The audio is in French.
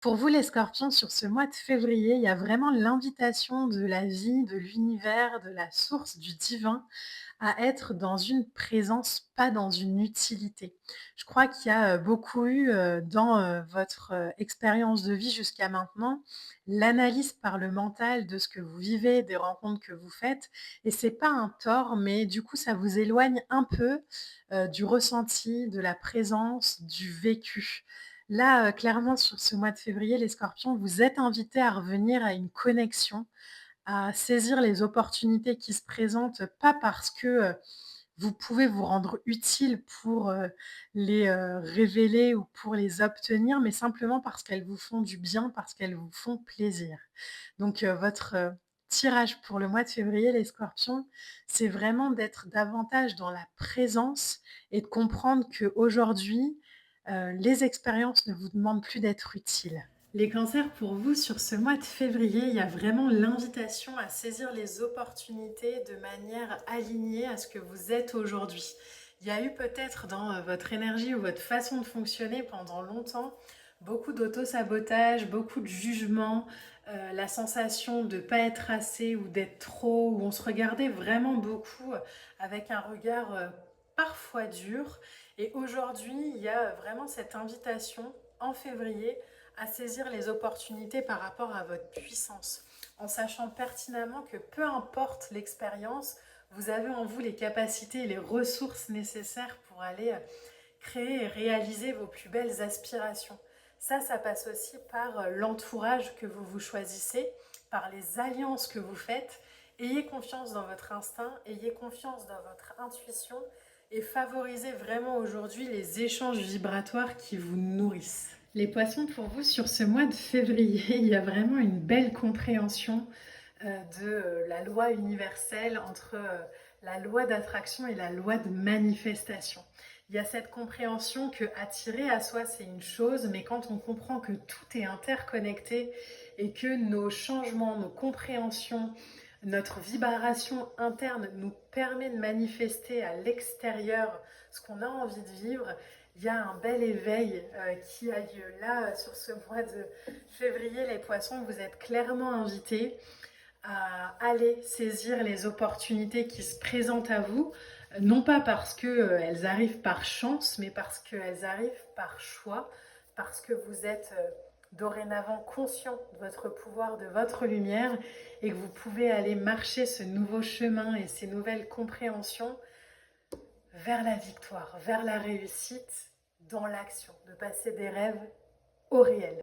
Pour vous les scorpions, sur ce mois de février, il y a vraiment l'invitation de la vie, de l'univers, de la source, du divin à être dans une présence, pas dans une utilité. Je crois qu'il y a, beaucoup eu, dans, votre, expérience de vie jusqu'à maintenant, l'analyse par le mental de ce que vous vivez, des rencontres que vous faites et c'est pas un tort, mais du coup, ça vous éloigne un peu, du ressenti, de la présence, du vécu. Là, clairement sur ce mois de février, les scorpions, vous êtes invités à revenir à une connexion, à saisir les opportunités qui se présentent, pas parce que, vous pouvez vous rendre utile pour, les, révéler ou pour les obtenir, mais simplement parce qu'elles vous font du bien, parce qu'elles vous font plaisir. Donc, votre, tirage pour le mois de février, les scorpions, c'est vraiment d'être davantage dans la présence et de comprendre qu'aujourd'hui, les expériences ne vous demandent plus d'être utiles. Les cancers, pour vous, sur ce mois de février, il y a vraiment l'invitation à saisir les opportunités de manière alignée à ce que vous êtes aujourd'hui. Il y a eu peut-être dans votre énergie ou votre façon de fonctionner pendant longtemps beaucoup d'auto-sabotage, beaucoup de jugement, la sensation de ne pas être assez ou d'être trop, où on se regardait vraiment beaucoup avec un regard parfois dur. Et aujourd'hui, il y a vraiment cette invitation en février à saisir les opportunités par rapport à votre puissance, en sachant pertinemment que peu importe l'expérience, vous avez en vous les capacités et les ressources nécessaires pour aller créer et réaliser vos plus belles aspirations. Ça passe aussi par l'entourage que vous vous choisissez, par les alliances que vous faites. Ayez confiance dans votre instinct, ayez confiance dans votre intuition et favorisez vraiment aujourd'hui les échanges vibratoires qui vous nourrissent. Les poissons, pour vous, sur ce mois de février, il y a vraiment une belle compréhension de la loi universelle entre la loi d'attraction et la loi de manifestation. Il y a cette compréhension que attirer à soi, c'est une chose, mais quand on comprend que tout est interconnecté et que nos changements, nos compréhensions, notre vibration interne nous permet de manifester à l'extérieur ce qu'on a envie de vivre, il y a un bel éveil qui a lieu là sur ce mois de février. Les poissons, vous êtes clairement invités à aller saisir les opportunités qui se présentent à vous, non pas parce qu'elles arrivent par chance, mais parce qu'elles arrivent par choix, parce que vous êtes dorénavant conscient de votre pouvoir, de votre lumière, et que vous pouvez aller marcher ce nouveau chemin et ces nouvelles compréhensions vers la victoire, vers la réussite, dans l'action, de passer des rêves au réel.